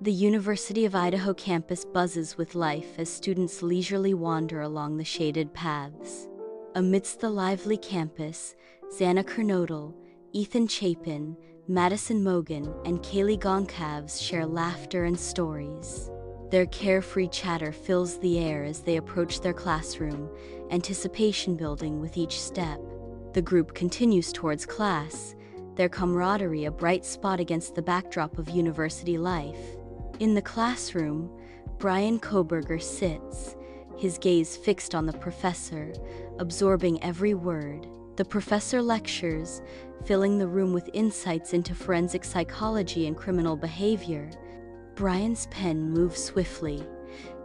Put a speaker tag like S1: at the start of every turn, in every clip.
S1: The University of Idaho campus buzzes with life as students leisurely wander along the shaded paths. Amidst the lively campus, Xana Kernodle, Ethan Chapin, Madison Mogan, and Kaylee Goncalves share laughter and stories. Their carefree chatter fills the air as they approach their classroom, anticipation building with each step. The group continues towards class, their camaraderie a bright spot against the backdrop of university life. In the classroom, Bryan Kohberger sits, his gaze fixed on the professor, absorbing every word. The professor lectures, filling the room with insights into forensic psychology and criminal behavior. Bryan's pen moves swiftly,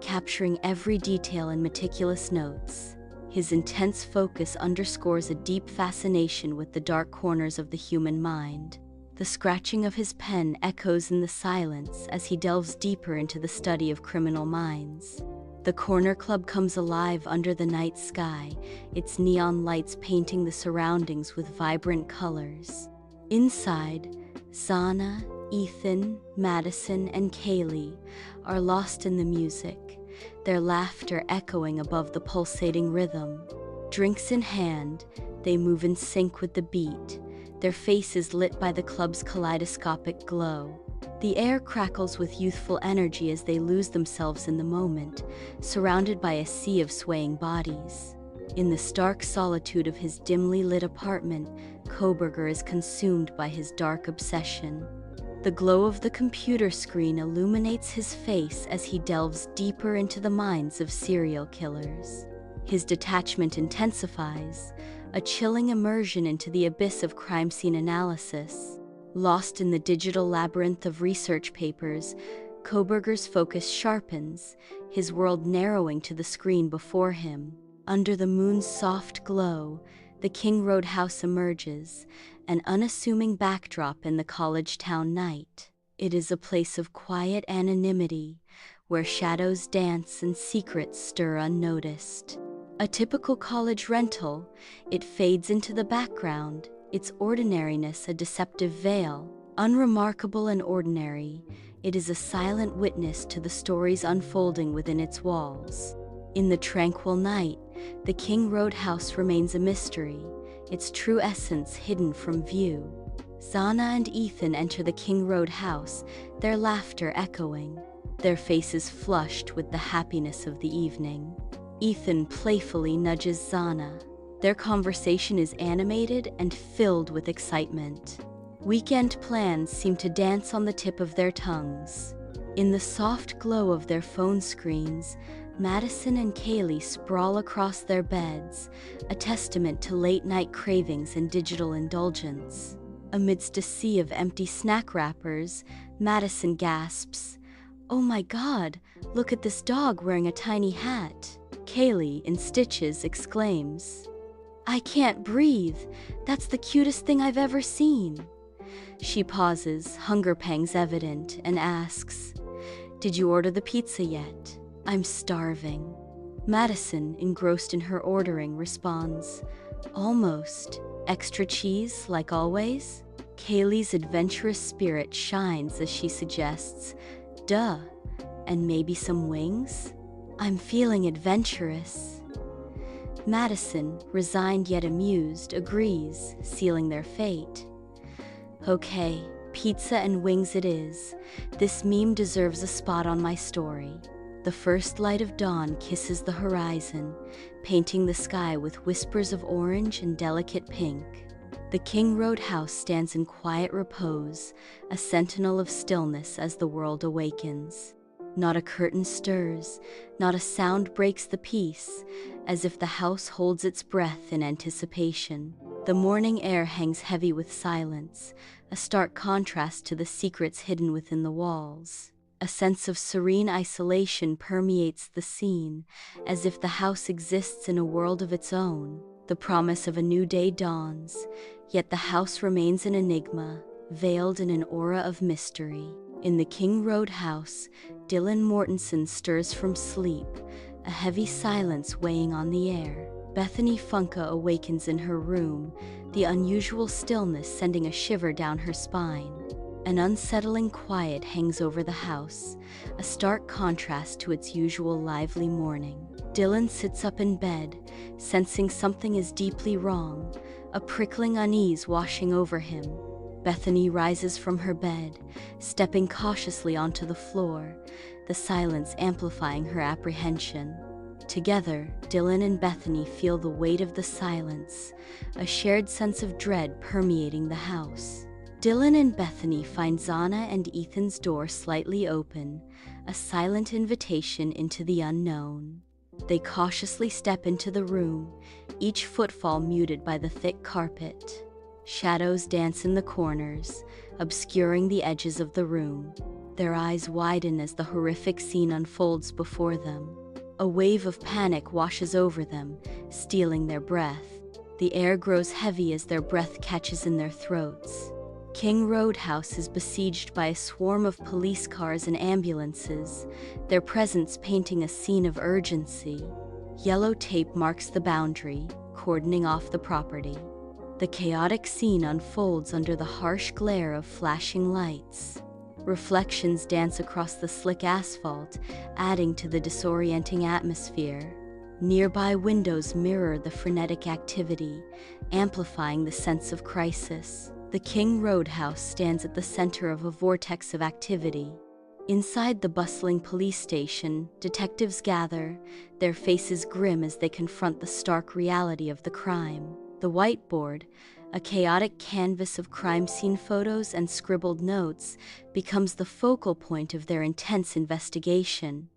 S1: capturing every detail in meticulous notes. His intense focus underscores a deep fascination with the dark corners of the human mind. The scratching of his pen echoes in the silence as he delves deeper into the study of criminal minds. The corner club comes alive under the night sky, its neon lights painting the surroundings with vibrant colors. Inside, Xana, Ethan, Madison, and Kaylee are lost in the music, their laughter echoing above the pulsating rhythm. Drinks in hand, they move in sync with the beat, their faces lit by the club's kaleidoscopic glow. The air crackles with youthful energy as they lose themselves in the moment, surrounded by a sea of swaying bodies. In the stark solitude of his dimly lit apartment, Kohberger is consumed by his dark obsession. The glow of the computer screen illuminates his face as he delves deeper into the minds of serial killers. His detachment intensifies, a chilling immersion into the abyss of crime scene analysis. Lost in the digital labyrinth of research papers, Kohberger's focus sharpens, his world narrowing to the screen before him. Under the moon's soft glow, the King Road house emerges, an unassuming backdrop in the college town night. It is a place of quiet anonymity, where shadows dance and secrets stir unnoticed. A typical college rental, it fades into the background, its ordinariness a deceptive veil. Unremarkable and ordinary, it is a silent witness to the stories unfolding within its walls. In the tranquil night, the King Road house remains a mystery, its true essence hidden from view. Xana and Ethan enter the King Road house, their laughter echoing, their faces flushed with the happiness of the evening. Ethan playfully nudges Xana. Their conversation is animated and filled with excitement. Weekend plans seem to dance on the tip of their tongues. In the soft glow of their phone screens, Madison and Kaylee sprawl across their beds, a testament to late-night cravings and digital indulgence. Amidst a sea of empty snack wrappers, Madison gasps, "Oh my God, look at this dog wearing a tiny hat." Kaylee, in stitches, exclaims, "I can't breathe. That's the cutest thing I've ever seen." She pauses, hunger pangs evident, and asks, "Did you order the pizza yet? I'm starving." Madison, engrossed in her ordering, responds, "Almost. Extra cheese, like always?" Kaylee's adventurous spirit shines as she suggests, "Duh, and maybe some wings? I'm feeling adventurous." Madison, resigned yet amused, agrees, sealing their fate. "Okay, pizza and wings it is. This meme deserves a spot on my story." The first light of dawn kisses the horizon, painting the sky with whispers of orange and delicate pink. The King Road house stands in quiet repose, a sentinel of stillness as the world awakens. Not a curtain stirs, not a sound breaks the peace, as if the house holds its breath in anticipation. The morning air hangs heavy with silence, a stark contrast to the secrets hidden within the walls. A sense of serene isolation permeates the scene, as if the house exists in a world of its own. The promise of a new day dawns, yet the house remains an enigma, veiled in an aura of mystery. In the King Road house, Dylan Mortensen stirs from sleep, a heavy silence weighing on the air. Bethany Funke awakens in her room, the unusual stillness sending a shiver down her spine. An unsettling quiet hangs over the house, a stark contrast to its usual lively morning. Dylan sits up in bed, sensing something is deeply wrong, a prickling unease washing over him. Bethany rises from her bed, stepping cautiously onto the floor, the silence amplifying her apprehension. Together, Dylan and Bethany feel the weight of the silence, a shared sense of dread permeating the house. Dylan and Bethany find Zana and Ethan's door slightly open, a silent invitation into the unknown. They cautiously step into the room, each footfall muted by the thick carpet. Shadows dance in the corners, obscuring the edges of the room. Their eyes widen as the horrific scene unfolds before them. A wave of panic washes over them, stealing their breath. The air grows heavy as their breath catches in their throats. King Roadhouse is besieged by a swarm of police cars and ambulances, their presence painting a scene of urgency. Yellow tape marks the boundary, cordoning off the property. The chaotic scene unfolds under the harsh glare of flashing lights. Reflections dance across the slick asphalt, adding to the disorienting atmosphere. Nearby windows mirror the frenetic activity, amplifying the sense of crisis. The King Roadhouse stands at the center of a vortex of activity. Inside the bustling police station, detectives gather, their faces grim as they confront the stark reality of the crime. The whiteboard, a chaotic canvas of crime scene photos and scribbled notes, becomes the focal point of their intense investigation.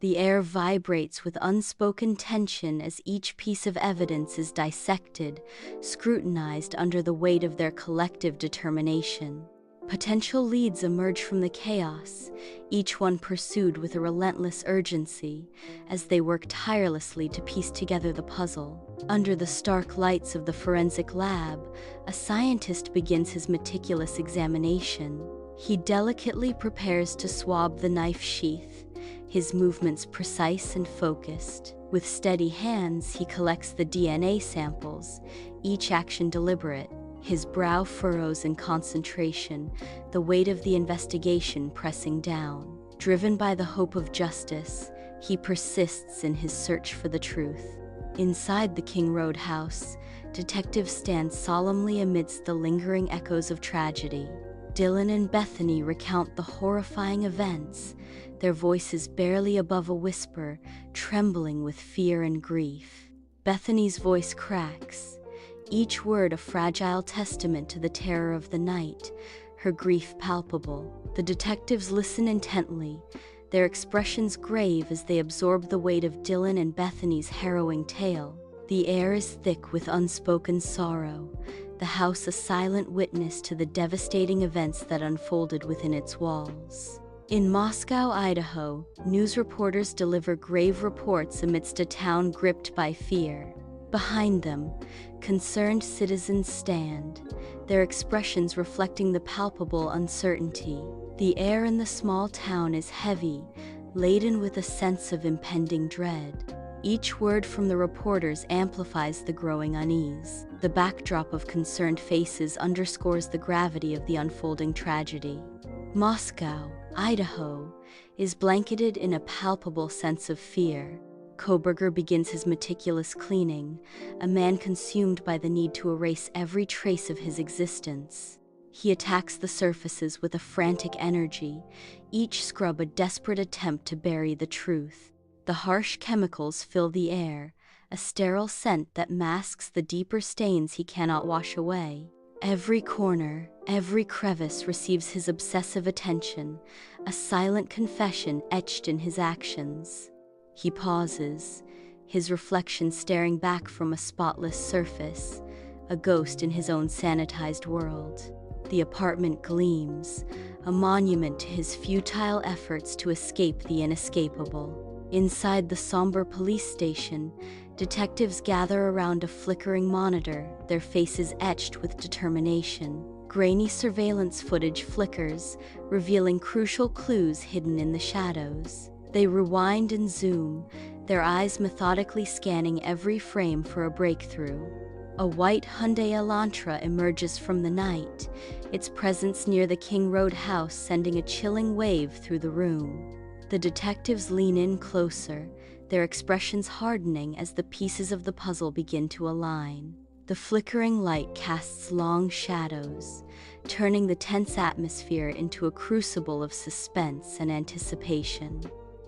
S1: The air vibrates with unspoken tension as each piece of evidence is dissected, scrutinized under the weight of their collective determination. Potential leads emerge from the chaos, each one pursued with a relentless urgency, as they work tirelessly to piece together the puzzle. Under the stark lights of the forensic lab, a scientist begins his meticulous examination. He delicately prepares to swab the knife sheath, his movements precise and focused. With steady hands, he collects the DNA samples, each action deliberate. His brow furrows in concentration, the weight of the investigation pressing down. Driven by the hope of justice, he persists in his search for the truth. Inside the King Roadhouse, detectives stand solemnly amidst the lingering echoes of tragedy. Dylan and Bethany recount the horrifying events, their voices barely above a whisper, trembling with fear and grief. Bethany's voice cracks, each word a fragile testament to the terror of the night, her grief palpable. The detectives listen intently, their expressions grave as they absorb the weight of Dylan and Bethany's harrowing tale. The air is thick with unspoken sorrow, the house a silent witness to the devastating events that unfolded within its walls. In Moscow, Idaho, news reporters deliver grave reports amidst a town gripped by fear. Behind them, concerned citizens stand, their expressions reflecting the palpable uncertainty. The air in the small town is heavy, laden with a sense of impending dread. Each word from the reporters amplifies the growing unease. The backdrop of concerned faces underscores the gravity of the unfolding tragedy. Moscow, Idaho, is blanketed in a palpable sense of fear. Kohberger begins his meticulous cleaning, a man consumed by the need to erase every trace of his existence. He attacks the surfaces with a frantic energy, each scrub a desperate attempt to bury the truth. The harsh chemicals fill the air, a sterile scent that masks the deeper stains he cannot wash away. Every corner, every crevice receives his obsessive attention, a silent confession etched in his actions. He pauses, his reflection staring back from a spotless surface, a ghost in his own sanitized world. The apartment gleams, a monument to his futile efforts to escape the inescapable. Inside the somber police station, detectives gather around a flickering monitor, their faces etched with determination. Grainy surveillance footage flickers, revealing crucial clues hidden in the shadows. They rewind and zoom, their eyes methodically scanning every frame for a breakthrough. A white Hyundai Elantra emerges from the night, its presence near the King Road house sending a chilling wave through the room. The detectives lean in closer, their expressions hardening as the pieces of the puzzle begin to align. The flickering light casts long shadows, turning the tense atmosphere into a crucible of suspense and anticipation.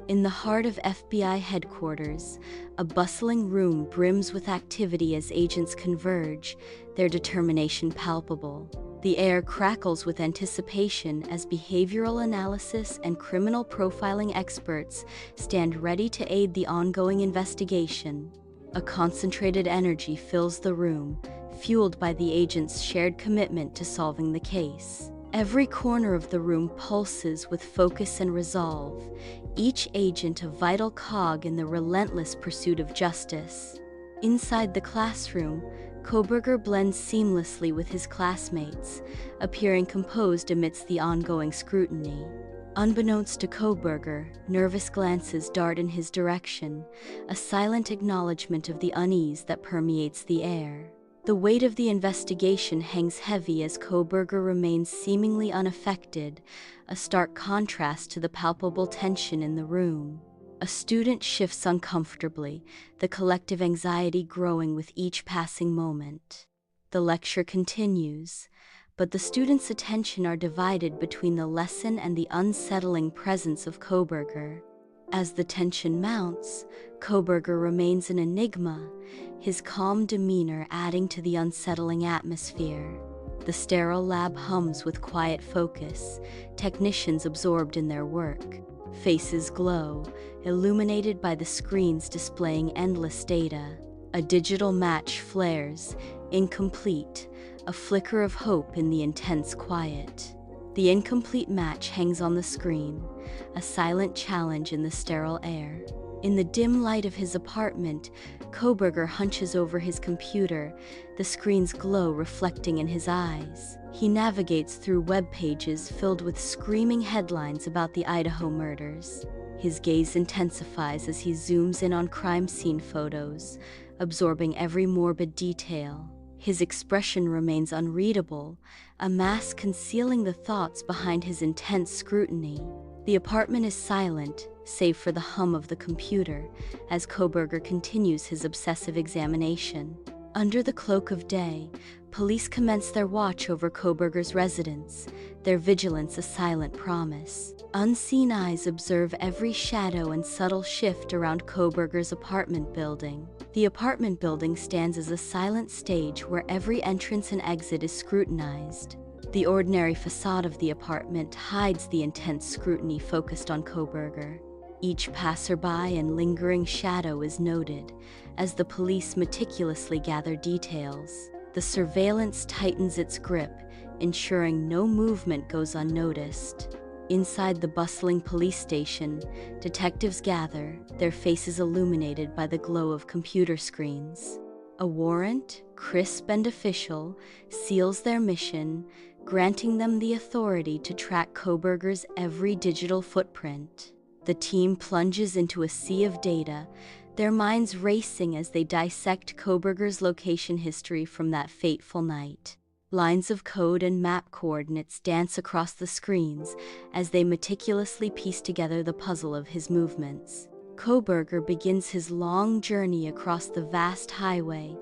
S1: In the heart of FBI headquarters, a bustling room brims with activity as agents converge, their determination palpable. The air crackles with anticipation as behavioral analysis and criminal profiling experts stand ready to aid the ongoing investigation. A concentrated energy fills the room, fueled by the agents' shared commitment to solving the case. Every corner of the room pulses with focus and resolve, each agent a vital cog in the relentless pursuit of justice. Inside the classroom, Kohberger blends seamlessly with his classmates, appearing composed amidst the ongoing scrutiny. Unbeknownst to Kohberger, nervous glances dart in his direction, a silent acknowledgement of the unease that permeates the air. The weight of the investigation hangs heavy as Kohberger remains seemingly unaffected, a stark contrast to the palpable tension in the room. A student shifts uncomfortably, the collective anxiety growing with each passing moment. The lecture continues, but the students' attention are divided between the lesson and the unsettling presence of Kohberger. As the tension mounts, Kohberger remains an enigma, his calm demeanor adding to the unsettling atmosphere. The sterile lab hums with quiet focus, technicians absorbed in their work. Faces glow, illuminated by the screens displaying endless data. A digital match flares, incomplete, a flicker of hope in the intense quiet. The incomplete match hangs on the screen, a silent challenge in the sterile air. In the dim light of his apartment, Kohberger hunches over his computer, the screen's glow reflecting in his eyes. He navigates through web pages filled with screaming headlines about the Idaho murders. His gaze intensifies as he zooms in on crime scene photos, absorbing every morbid detail. His expression remains unreadable, a mask concealing the thoughts behind his intense scrutiny. The apartment is silent, save for the hum of the computer, as Kohberger continues his obsessive examination. Under the cloak of day, police commence their watch over Kohberger's residence, their vigilance a silent promise. Unseen eyes observe every shadow and subtle shift around Kohberger's apartment building. The apartment building stands as a silent stage where every entrance and exit is scrutinized. The ordinary facade of the apartment hides the intense scrutiny focused on Kohberger. Each passerby and lingering shadow is noted, as the police meticulously gather details. The surveillance tightens its grip, ensuring no movement goes unnoticed. Inside the bustling police station, detectives gather, their faces illuminated by the glow of computer screens. A warrant, crisp and official, seals their mission, granting them the authority to track Kohberger's every digital footprint. The team plunges into a sea of data, their minds racing as they dissect Kohberger's location history from that fateful night. Lines of code and map coordinates dance across the screens as they meticulously piece together the puzzle of his movements. Kohberger begins his long journey across the vast highway,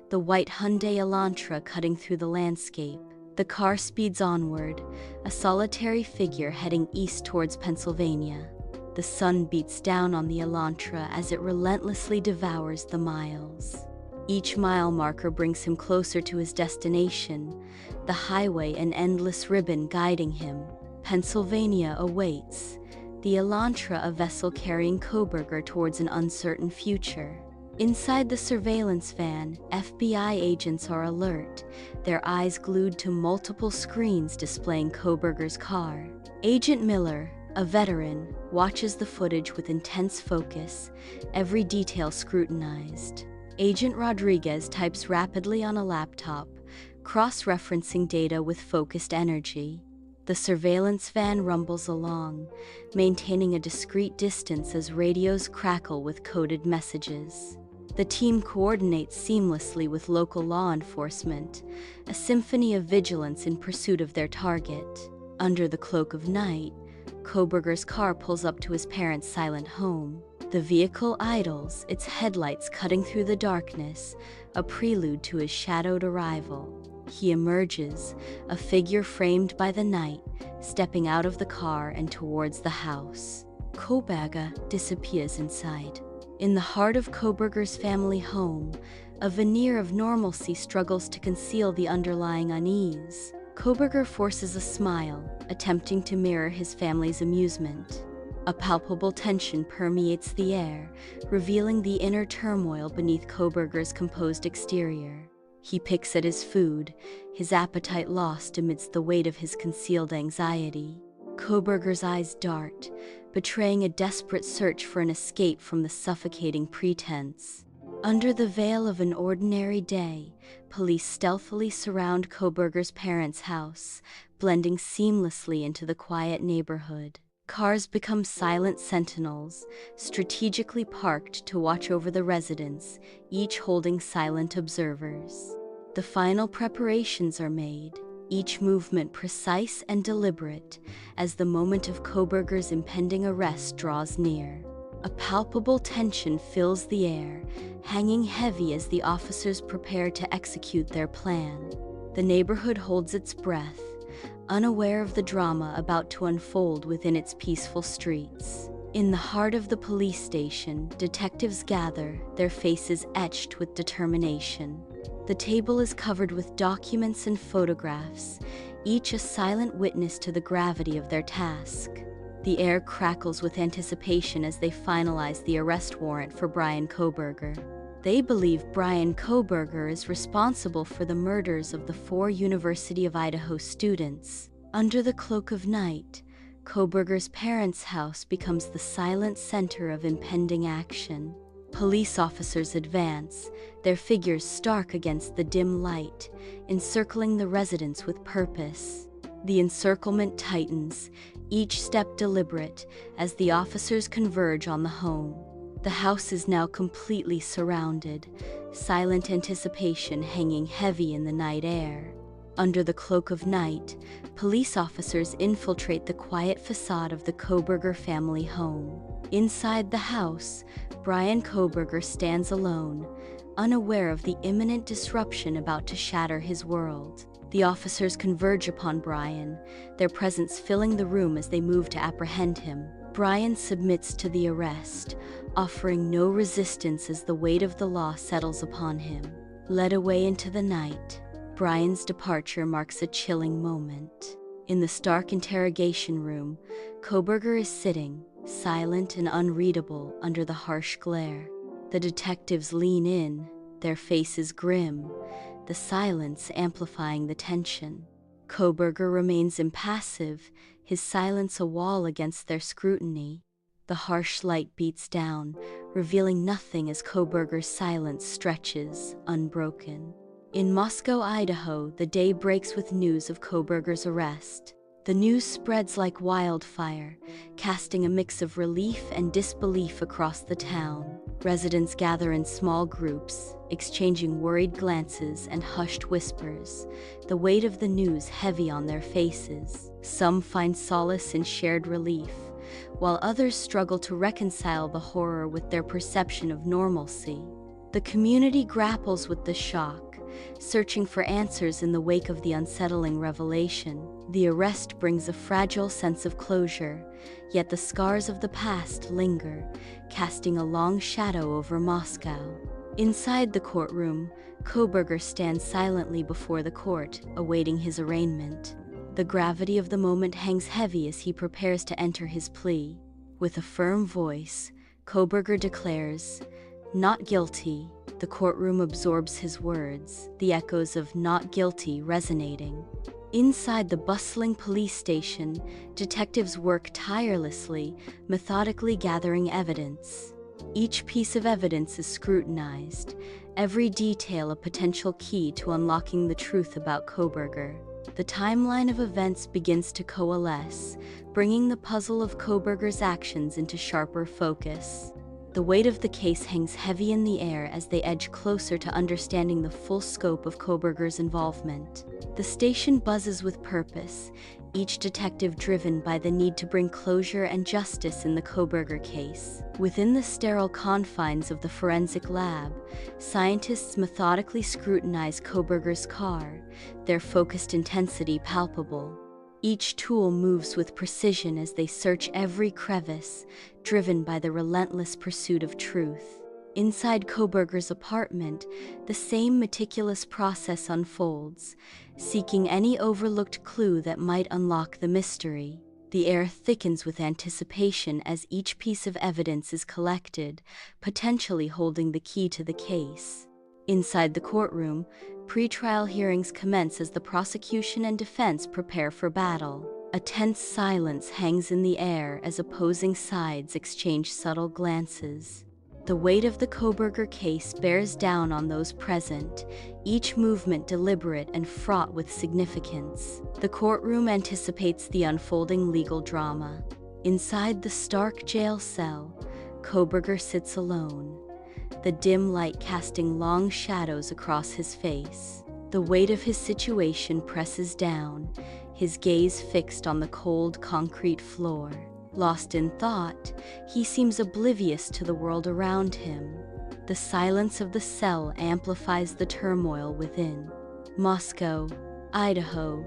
S1: the white Hyundai Elantra cutting through the landscape. The car speeds onward, a solitary figure heading east towards Pennsylvania. The sun beats down on the Elantra as it relentlessly devours the miles. Each mile marker brings him closer to his destination, the highway an endless ribbon guiding him. Pennsylvania awaits, the Elantra a vessel carrying Kohberger towards an uncertain future. Inside the surveillance van, FBI agents are alert, their eyes glued to multiple screens displaying Kohberger's car. Agent Miller, a veteran, watches the footage with intense focus, every detail scrutinized. Agent Rodriguez types rapidly on a laptop, cross-referencing data with focused energy. The surveillance van rumbles along, maintaining a discreet distance as radios crackle with coded messages. The team coordinates seamlessly with local law enforcement, a symphony of vigilance in pursuit of their target. Under the cloak of night, Kohberger's car pulls up to his parents' silent home. The vehicle idles, its headlights cutting through the darkness, a prelude to his shadowed arrival. He emerges, a figure framed by the night, stepping out of the car and towards the house. Kohberger disappears inside. In the heart of Kohberger's family home, a veneer of normalcy struggles to conceal the underlying unease. Kohberger forces a smile, attempting to mirror his family's amusement. A palpable tension permeates the air, revealing the inner turmoil beneath Kohberger's composed exterior. He picks at his food, his appetite lost amidst the weight of his concealed anxiety. Kohberger's eyes dart, betraying a desperate search for an escape from the suffocating pretense. Under the veil of an ordinary day, police stealthily surround Kohberger's parents' house, blending seamlessly into the quiet neighborhood. Cars become silent sentinels, strategically parked to watch over the residents, each holding silent observers. The final preparations are made, each movement precise and deliberate, as the moment of Kohberger's impending arrest draws near. A palpable tension fills the air, hanging heavy as the officers prepare to execute their plan. The neighborhood holds its breath, unaware of the drama about to unfold within its peaceful streets. In the heart of the police station, detectives gather, their faces etched with determination. The table is covered with documents and photographs, each a silent witness to the gravity of their task. The air crackles with anticipation as they finalize the arrest warrant for Bryan Kohberger. They believe Bryan Kohberger is responsible for the murders of the 4 University of Idaho students. Under the cloak of night, Kohberger's parents' house becomes the silent center of impending action. Police officers advance, their figures stark against the dim light, encircling the residents with purpose. The encirclement tightens, each step deliberate, as the officers converge on the home. The house is now completely surrounded, silent anticipation hanging heavy in the night air. Under the cloak of night, police officers infiltrate the quiet facade of the Kohberger family home. Inside the house, Bryan Kohberger stands alone, unaware of the imminent disruption about to shatter his world. The officers converge upon Bryan, their presence filling the room as they move to apprehend him. Bryan submits to the arrest, offering no resistance as the weight of the law settles upon him. Led away into the night, Bryan's departure marks a chilling moment. In the stark interrogation room, Kohberger is sitting, silent and unreadable under the harsh glare. The detectives lean in, their faces grim, the silence amplifying the tension. Kohberger remains impassive, his silence a wall against their scrutiny. The harsh light beats down, revealing nothing as Kohberger's silence stretches, unbroken. In Moscow, Idaho, the day breaks with news of Kohberger's arrest. The news spreads like wildfire, casting a mix of relief and disbelief across the town. Residents gather in small groups, exchanging worried glances and hushed whispers, the weight of the news heavy on their faces. Some find solace in shared relief, while others struggle to reconcile the horror with their perception of normalcy. The community grapples with the shock, searching for answers in the wake of the unsettling revelation. The arrest brings a fragile sense of closure, yet the scars of the past linger, casting a long shadow over Moscow. Inside the courtroom, Kohberger stands silently before the court, awaiting his arraignment. The gravity of the moment hangs heavy as he prepares to enter his plea. With a firm voice, Kohberger declares, "Not guilty." The courtroom absorbs his words, the echoes of "not guilty" resonating. Inside the bustling police station, detectives work tirelessly, methodically gathering evidence. Each piece of evidence is scrutinized, every detail a potential key to unlocking the truth about Kohberger. The timeline of events begins to coalesce, bringing the puzzle of Kohberger's actions into sharper focus. The weight of the case hangs heavy in the air as they edge closer to understanding the full scope of Kohberger's involvement. The station buzzes with purpose, each detective driven by the need to bring closure and justice in the Kohberger case. Within the sterile confines of the forensic lab, scientists methodically scrutinize Kohberger's car, their focused intensity palpable. Each tool moves with precision as they search every crevice, driven by the relentless pursuit of truth. Inside Kohberger's apartment, the same meticulous process unfolds, seeking any overlooked clue that might unlock the mystery. The air thickens with anticipation as each piece of evidence is collected, potentially holding the key to the case. Inside the courtroom, pre-trial hearings commence as the prosecution and defense prepare for battle. A tense silence hangs in the air as opposing sides exchange subtle glances. The weight of the Kohberger case bears down on those present, each movement deliberate and fraught with significance. The courtroom anticipates the unfolding legal drama. Inside the stark jail cell, Kohberger sits alone, the dim light casting long shadows across his face. The weight of his situation presses down, his gaze fixed on the cold concrete floor. Lost in thought, he seems oblivious to the world around him. The silence of the cell amplifies the turmoil within. Moscow, Idaho,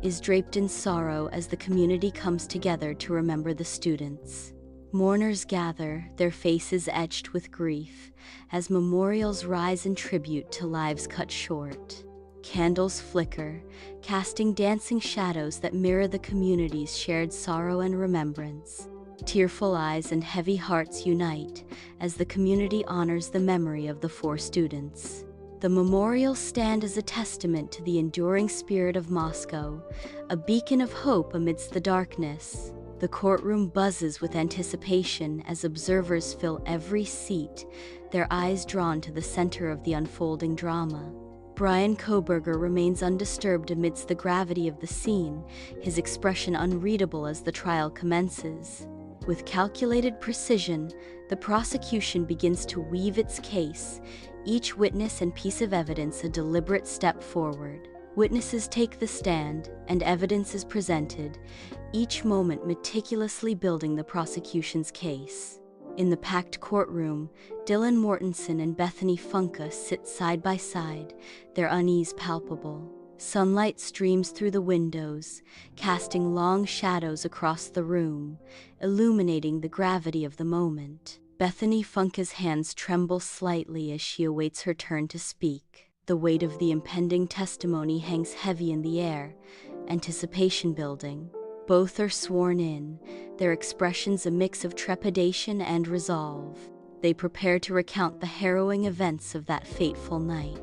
S1: is draped in sorrow as the community comes together to remember the students. Mourners gather, their faces etched with grief, as memorials rise in tribute to lives cut short. Candles flicker, casting dancing shadows that mirror the community's shared sorrow and remembrance. Tearful eyes and heavy hearts unite as the community honors the memory of the 4 students. The memorials stand as a testament to the enduring spirit of Moscow, a beacon of hope amidst the darkness. The courtroom buzzes with anticipation as observers fill every seat, their eyes drawn to the center of the unfolding drama. Bryan Kohberger remains undisturbed amidst the gravity of the scene, his expression unreadable as the trial commences. With calculated precision, the prosecution begins to weave its case, each witness and piece of evidence a deliberate step forward. Witnesses take the stand, and evidence is presented, each moment meticulously building the prosecution's case. In the packed courtroom, Dylan Mortensen and Bethany Funke sit side by side, their unease palpable. Sunlight streams through the windows, casting long shadows across the room, illuminating the gravity of the moment. Bethany Funke's hands tremble slightly as she awaits her turn to speak. The weight of the impending testimony hangs heavy in the air, anticipation building. Both are sworn in, their expressions a mix of trepidation and resolve. They prepare to recount the harrowing events of that fateful night.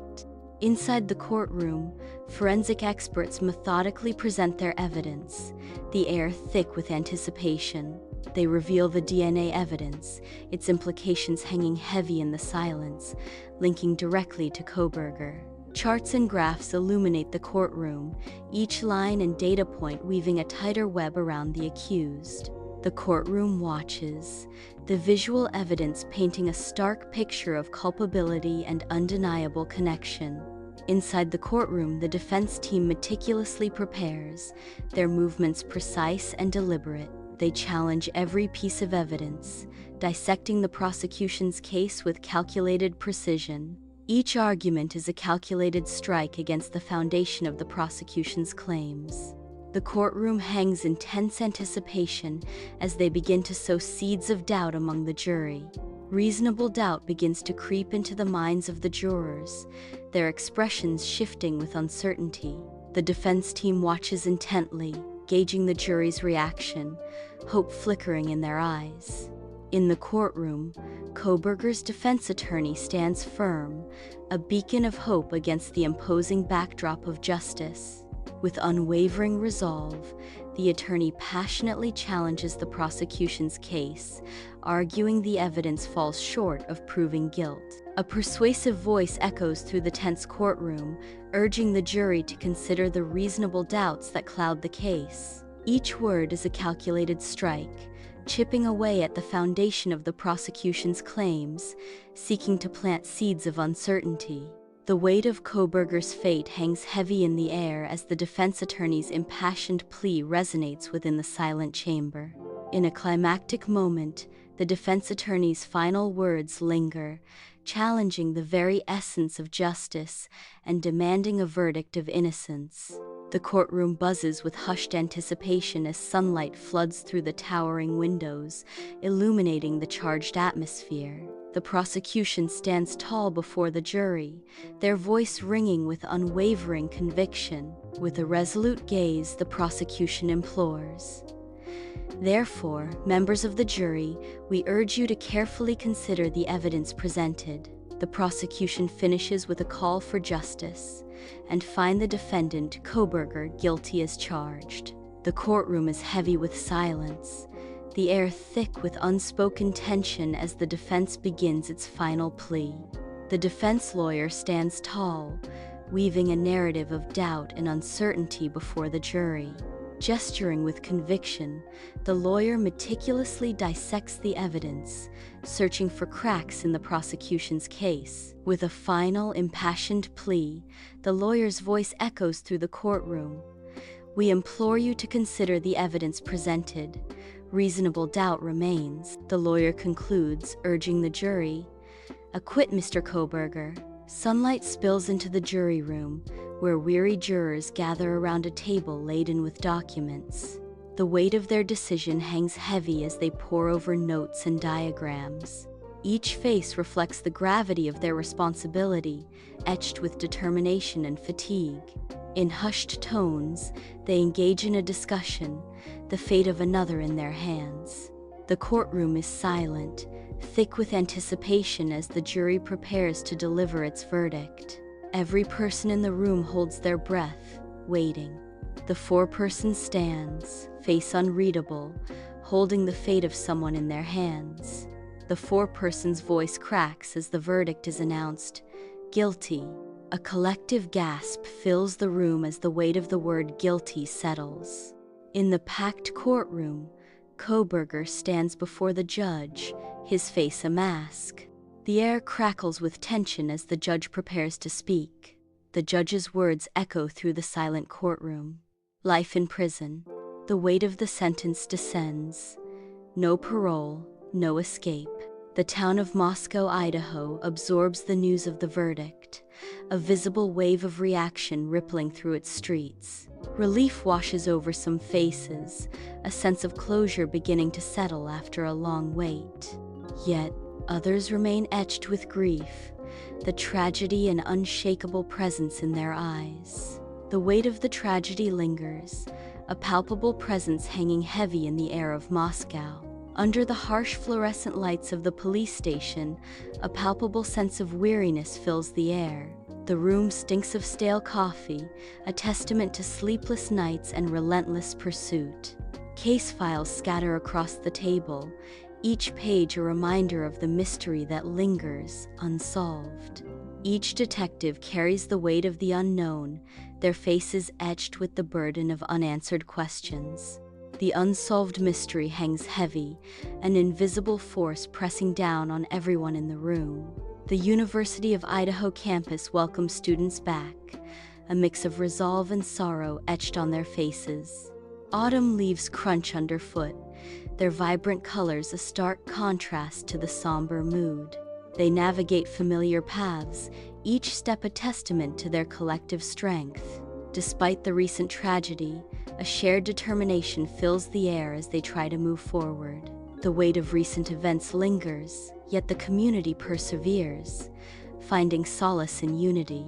S1: Inside the courtroom, forensic experts methodically present their evidence, the air thick with anticipation. They reveal the DNA evidence, its implications hanging heavy in the silence, linking directly to Kohberger. Charts and graphs illuminate the courtroom, each line and data point weaving a tighter web around the accused. The courtroom watches, the visual evidence painting a stark picture of culpability and undeniable connection. Inside the courtroom, the defense team meticulously prepares, their movements precise and deliberate. They challenge every piece of evidence, dissecting the prosecution's case with calculated precision. Each argument is a calculated strike against the foundation of the prosecution's claims. The courtroom hangs in tense anticipation as they begin to sow seeds of doubt among the jury. Reasonable doubt begins to creep into the minds of the jurors, their expressions shifting with uncertainty. The defense team watches intently, gauging the jury's reaction, hope flickering in their eyes. In the courtroom, Kohberger's defense attorney stands firm, a beacon of hope against the imposing backdrop of justice. With unwavering resolve, the attorney passionately challenges the prosecution's case, arguing the evidence falls short of proving guilt. A persuasive voice echoes through the tense courtroom, urging the jury to consider the reasonable doubts that cloud the case. Each word is a calculated strike, chipping away at the foundation of the prosecution's claims, seeking to plant seeds of uncertainty. The weight of Kohberger's fate hangs heavy in the air as the defense attorney's impassioned plea resonates within the silent chamber. In a climactic moment, the defense attorney's final words linger, challenging the very essence of justice and demanding a verdict of innocence. The courtroom buzzes with hushed anticipation as sunlight floods through the towering windows, illuminating the charged atmosphere. The prosecution stands tall before the jury, their voice ringing with unwavering conviction. With a resolute gaze, the prosecution implores, "Therefore, members of the jury, we urge you to carefully consider the evidence presented." The prosecution finishes with a call for justice and find the defendant, Kohberger, guilty as charged. The courtroom is heavy with silence, the air thick with unspoken tension as the defense begins its final plea. The defense lawyer stands tall, weaving a narrative of doubt and uncertainty before the jury. Gesturing with conviction, the lawyer meticulously dissects the evidence, searching for cracks in the prosecution's case. With a final, impassioned plea, the lawyer's voice echoes through the courtroom. "We implore you to consider the evidence presented. Reasonable doubt remains," the lawyer concludes, urging the jury, "Acquit Mr. Kohberger." Sunlight spills into the jury room, where weary jurors gather around a table laden with documents. The weight of their decision hangs heavy as they pore over notes and diagrams. Each face reflects the gravity of their responsibility, etched with determination and fatigue. In hushed tones, they engage in a discussion, the fate of another in their hands. The courtroom is silent, thick with anticipation as the jury prepares to deliver its verdict. Every person in the room holds their breath, waiting. The foreperson stands, face unreadable, holding the fate of someone in their hands. The foreperson's voice cracks as the verdict is announced, "Guilty." A collective gasp fills the room as the weight of the word guilty settles. In the packed courtroom, Kohberger stands before the judge, his face a mask. The air crackles with tension as the judge prepares to speak. The judge's words echo through the silent courtroom. Life in prison. The weight of the sentence descends. No parole, no escape. The town of Moscow, Idaho, absorbs the news of the verdict, a visible wave of reaction rippling through its streets. Relief washes over some faces, a sense of closure beginning to settle after a long wait. Yet, others remain etched with grief, the tragedy and unshakable presence in their eyes. The weight of the tragedy lingers, a palpable presence hanging heavy in the air of Moscow. Under the harsh fluorescent lights of the police station, a palpable sense of weariness fills the air. The room stinks of stale coffee, a testament to sleepless nights and relentless pursuit. Case files scatter across the table, each page a reminder of the mystery that lingers, unsolved. Each detective carries the weight of the unknown, their faces etched with the burden of unanswered questions. The unsolved mystery hangs heavy, an invisible force pressing down on everyone in the room. The University of Idaho campus welcomes students back, a mix of resolve and sorrow etched on their faces. Autumn leaves crunch underfoot, their vibrant colors a stark contrast to the somber mood. They navigate familiar paths, each step a testament to their collective strength. Despite the recent tragedy, a shared determination fills the air as they try to move forward. The weight of recent events lingers, yet the community perseveres, finding solace in unity.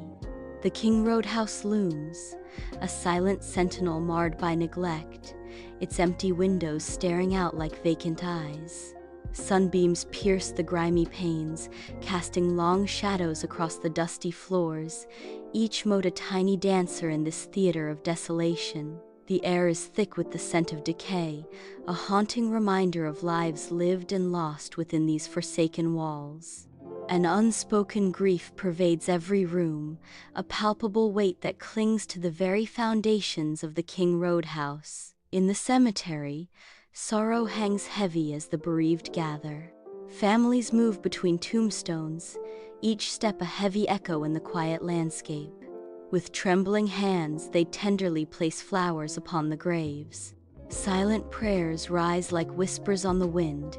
S1: The King Roadhouse looms, a silent sentinel marred by neglect, its empty windows staring out like vacant eyes. Sunbeams pierce the grimy panes, casting long shadows across the dusty floors, each mote a tiny dancer in this theater of desolation. The air is thick with the scent of decay, a haunting reminder of lives lived and lost within these forsaken walls. An unspoken grief pervades every room, a palpable weight that clings to the very foundations of the King Roadhouse. In the cemetery, Sorrow hangs heavy as the bereaved gather. Families move between tombstones, each step a heavy echo in the quiet landscape. With trembling hands, they tenderly place flowers upon the graves. Silent prayers rise like whispers on the wind,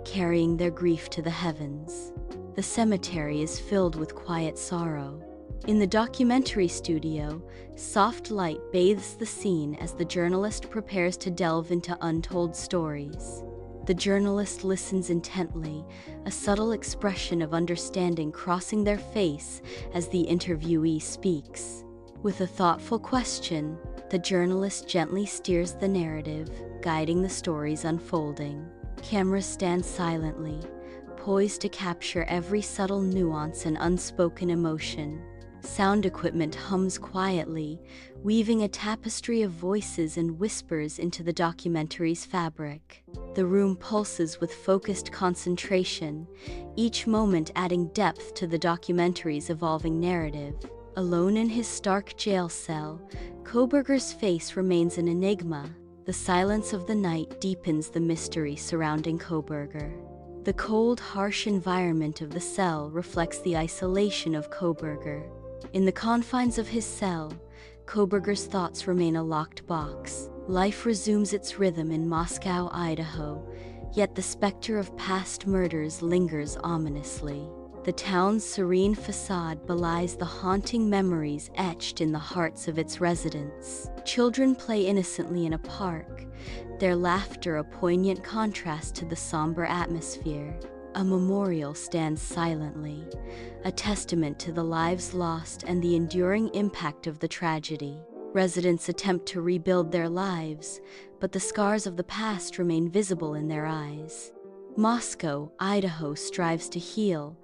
S1: carrying their grief to the heavens. The cemetery is filled with quiet sorrow. In the documentary studio, soft light bathes the scene as the journalist prepares to delve into untold stories. The journalist listens intently, a subtle expression of understanding crossing their face as the interviewee speaks. With a thoughtful question, the journalist gently steers the narrative, guiding the story's unfolding. Cameras stand silently, poised to capture every subtle nuance and unspoken emotion. Sound equipment hums quietly, weaving a tapestry of voices and whispers into the documentary's fabric. The room pulses with focused concentration, each moment adding depth to the documentary's evolving narrative. Alone in his stark jail cell, Kohberger's face remains an enigma. The silence of the night deepens the mystery surrounding Kohberger. The cold, harsh environment of the cell reflects the isolation of Kohberger. In the confines of his cell, Kohberger's thoughts remain a locked box. Life resumes its rhythm in Moscow, Idaho, yet the specter of past murders lingers ominously. The town's serene facade belies the haunting memories etched in the hearts of its residents. Children play innocently in a park, their laughter a poignant contrast to the somber atmosphere. A memorial stands silently, a testament to the lives lost and the enduring impact of the tragedy. Residents attempt to rebuild their lives, but the scars of the past remain visible in their eyes. Moscow, Idaho strives to heal,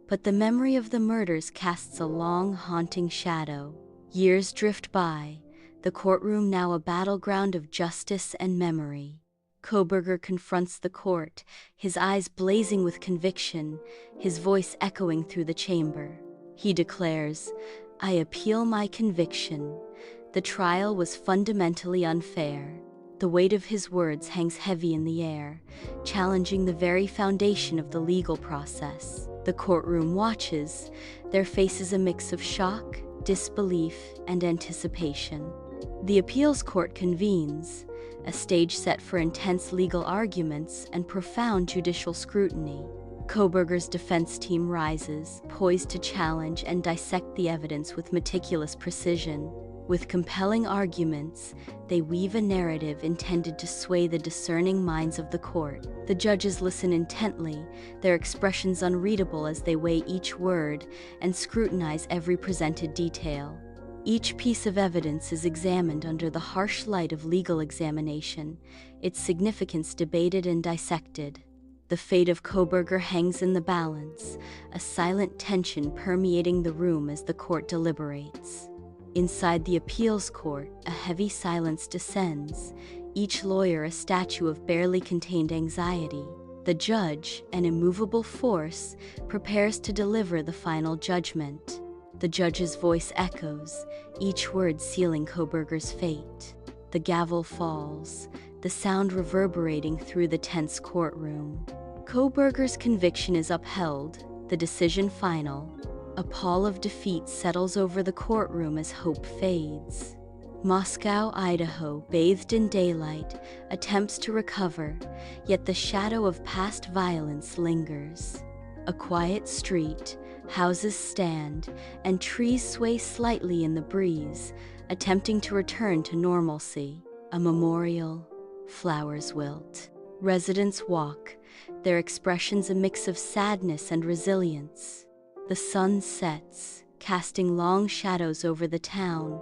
S1: but the memory of the murders casts a long, haunting shadow. Years drift by, the courtroom now a battleground of justice and memory. Kohberger confronts the court, his eyes blazing with conviction, his voice echoing through the chamber. He declares, "I appeal my conviction. The trial was fundamentally unfair." The weight of his words hangs heavy in the air, challenging the very foundation of the legal process. The courtroom watches, their faces a mix of shock, disbelief, and anticipation. The appeals court convenes, a stage set for intense legal arguments and profound judicial scrutiny. Kohberger's defense team rises, poised to challenge and dissect the evidence with meticulous precision. With compelling arguments, they weave a narrative intended to sway the discerning minds of the court. The judges listen intently, their expressions unreadable as they weigh each word and scrutinize every presented detail. Each piece of evidence is examined under the harsh light of legal examination, its significance debated and dissected. The fate of Kohberger hangs in the balance, a silent tension permeating the room as the court deliberates. Inside the appeals court, a heavy silence descends, each lawyer a statue of barely contained anxiety. The judge, an immovable force, prepares to deliver the final judgment. The judge's voice echoes, each word sealing Kohberger's fate. The gavel falls, the sound reverberating through the tense courtroom. Kohberger's conviction is upheld, the decision final. A pall of defeat settles over the courtroom as hope fades. Moscow, Idaho, bathed in daylight, attempts to recover, yet the shadow of past violence lingers. A quiet street, houses stand, and trees sway slightly in the breeze, attempting to return to normalcy. A memorial, flowers wilt. Residents walk, their expressions a mix of sadness and resilience. The sun sets, casting long shadows over the town,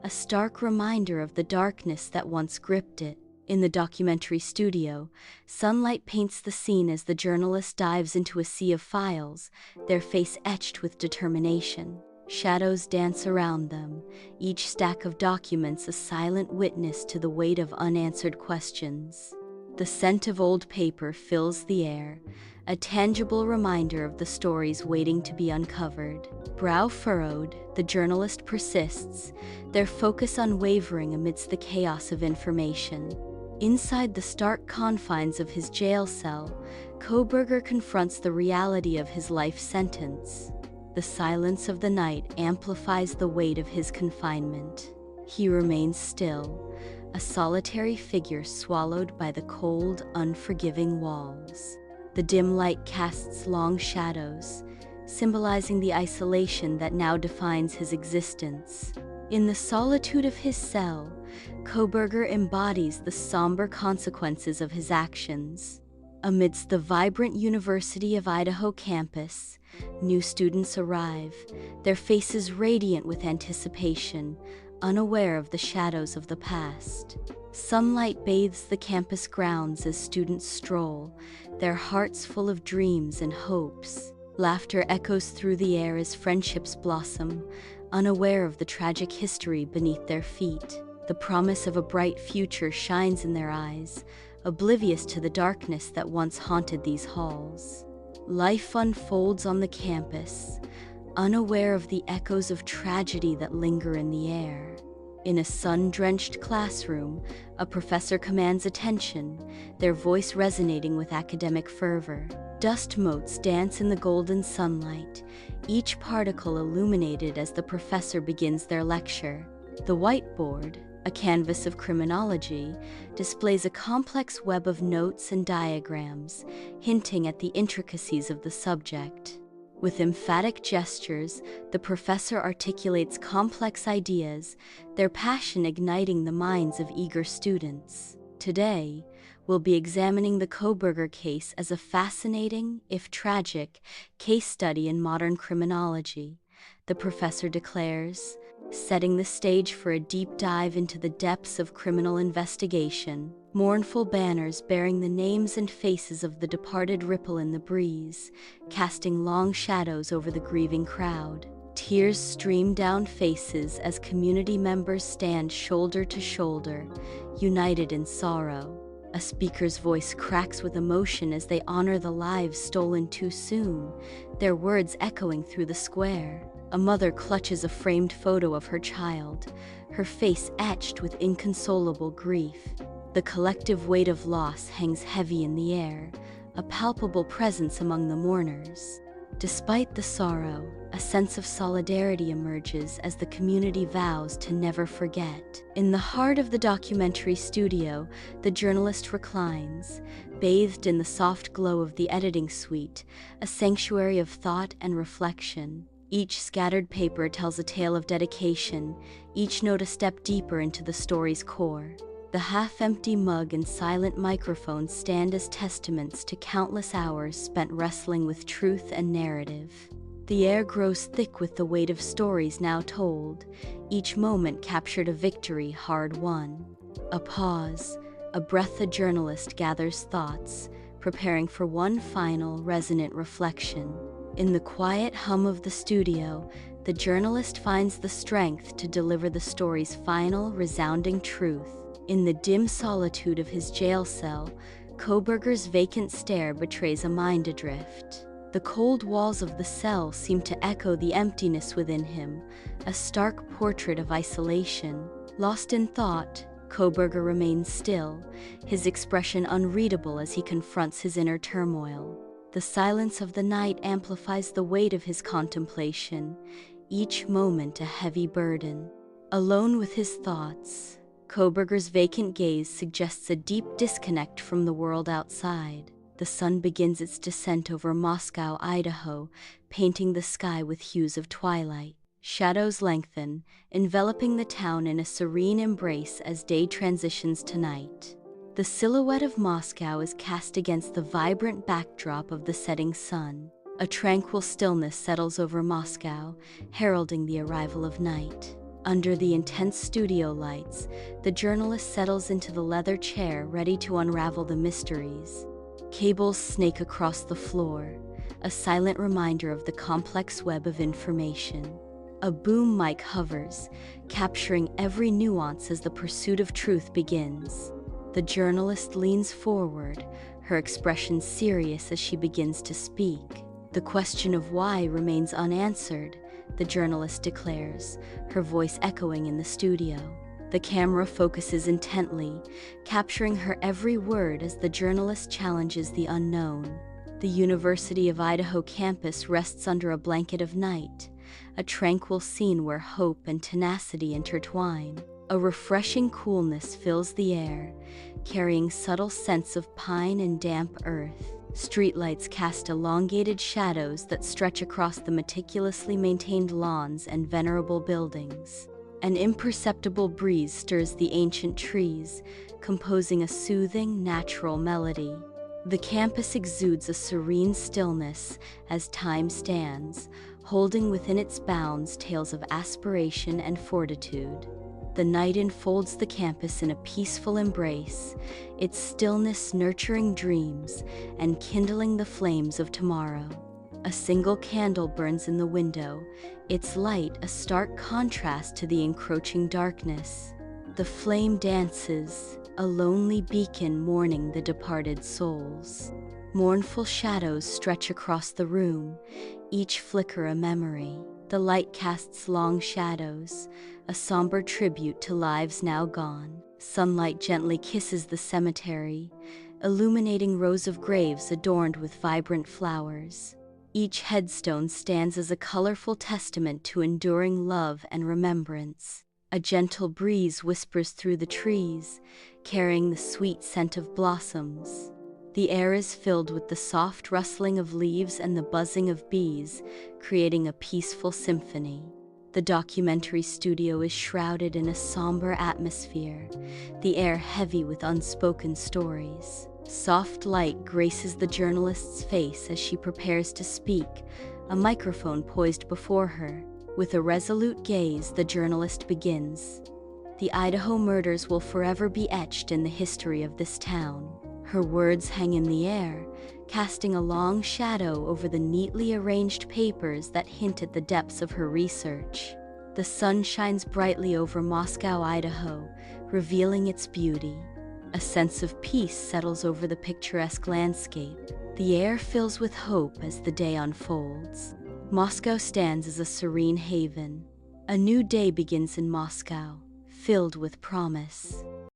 S1: a stark reminder of the darkness that once gripped it. In the documentary studio, sunlight paints the scene as the journalist dives into a sea of files, their face etched with determination. Shadows dance around them, each stack of documents a silent witness to the weight of unanswered questions. The scent of old paper fills the air, a tangible reminder of the stories waiting to be uncovered. Brow furrowed, the journalist persists, their focus unwavering amidst the chaos of information. Inside the stark confines of his jail cell, Kohberger confronts the reality of his life sentence. The silence of the night amplifies the weight of his confinement. He remains still, a solitary figure swallowed by the cold, unforgiving walls. The dim light casts long shadows, symbolizing the isolation that now defines his existence. In the solitude of his cell, Kohberger embodies the somber consequences of his actions. Amidst the vibrant University of Idaho campus, new students arrive, their faces radiant with anticipation, unaware of the shadows of the past. Sunlight bathes the campus grounds as students stroll, their hearts full of dreams and hopes. Laughter echoes through the air as friendships blossom, unaware of the tragic history beneath their feet. The promise of a bright future shines in their eyes, oblivious to the darkness that once haunted these halls. Life unfolds on the campus, unaware of the echoes of tragedy that linger in the air. In a sun-drenched classroom, a professor commands attention, their voice resonating with academic fervor. Dust motes dance in the golden sunlight, each particle illuminated as the professor begins their lecture. The whiteboard, a canvas of criminology, displays a complex web of notes and diagrams, hinting at the intricacies of the subject. With emphatic gestures, the professor articulates complex ideas, their passion igniting the minds of eager students. Today, we'll be examining the Kohberger case as a fascinating, if tragic, case study in modern criminology, the professor declares, setting the stage for a deep dive into the depths of criminal investigation. Mournful banners bearing the names and faces of the departed ripple in the breeze, casting long shadows over the grieving crowd. Tears stream down faces as community members stand shoulder to shoulder, united in sorrow. A speaker's voice cracks with emotion as they honor the lives stolen too soon, their words echoing through the square. A mother clutches a framed photo of her child, her face etched with inconsolable grief. The collective weight of loss hangs heavy in the air, a palpable presence among the mourners. Despite the sorrow, a sense of solidarity emerges as the community vows to never forget. In the heart of the documentary studio, the journalist reclines, bathed in the soft glow of the editing suite, a sanctuary of thought and reflection. Each scattered paper tells a tale of dedication, each note a step deeper into the story's core. The half-empty mug and silent microphone stand as testaments to countless hours spent wrestling with truth and narrative. The air grows thick with the weight of stories now told, each moment captured a victory hard won. A pause, a breath, the journalist gathers thoughts, preparing for one final, resonant reflection. In the quiet hum of the studio, the journalist finds the strength to deliver the story's final, resounding truth. In the dim solitude of his jail cell, Kohberger's vacant stare betrays a mind adrift. The cold walls of the cell seem to echo the emptiness within him, a stark portrait of isolation. Lost in thought, Kohberger remains still, his expression unreadable as he confronts his inner turmoil. The silence of the night amplifies the weight of his contemplation, each moment a heavy burden. Alone with his thoughts, Kohberger's vacant gaze suggests a deep disconnect from the world outside. The sun begins its descent over Moscow, Idaho, painting the sky with hues of twilight. Shadows lengthen, enveloping the town in a serene embrace as day transitions to night. The silhouette of Moscow is cast against the vibrant backdrop of the setting sun. A tranquil stillness settles over Moscow, heralding the arrival of night. Under the intense studio lights, the journalist settles into the leather chair, ready to unravel the mysteries. Cables snake across the floor, a silent reminder of the complex web of information. A boom mic hovers, capturing every nuance as the pursuit of truth begins. The journalist leans forward, her expression serious as she begins to speak. The question of why remains unanswered, the journalist declares, her voice echoing in the studio. The camera focuses intently, capturing her every word as the journalist challenges the unknown. The University of Idaho campus rests under a blanket of night, a tranquil scene where hope and tenacity intertwine. A refreshing coolness fills the air, carrying subtle scents of pine and damp earth. Streetlights cast elongated shadows that stretch across the meticulously maintained lawns and venerable buildings. An imperceptible breeze stirs the ancient trees, composing a soothing, natural melody. The campus exudes a serene stillness as time stands, holding within its bounds tales of aspiration and fortitude. The night enfolds the campus in a peaceful embrace, its stillness nurturing dreams and kindling the flames of tomorrow. A single candle burns in the window, its light a stark contrast to the encroaching darkness. The flame dances, a lonely beacon mourning the departed souls. Mournful shadows stretch across the room, each flicker a memory. The light casts long shadows, a somber tribute to lives now gone. Sunlight gently kisses the cemetery, illuminating rows of graves adorned with vibrant flowers. Each headstone stands as a colorful testament to enduring love and remembrance. A gentle breeze whispers through the trees, carrying the sweet scent of blossoms. The air is filled with the soft rustling of leaves and the buzzing of bees, creating a peaceful symphony. The documentary studio is shrouded in a somber atmosphere, the air heavy with unspoken stories. Soft light graces the journalist's face as she prepares to speak, a microphone poised before her. With a resolute gaze, the journalist begins. The Idaho murders will forever be etched in the history of this town. Her words hang in the air, casting a long shadow over the neatly arranged papers that hint at the depths of her research. The sun shines brightly over Moscow, Idaho, revealing its beauty. A sense of peace settles over the picturesque landscape. The air fills with hope as the day unfolds. Moscow stands as a serene haven. A new day begins in Moscow, filled with promise.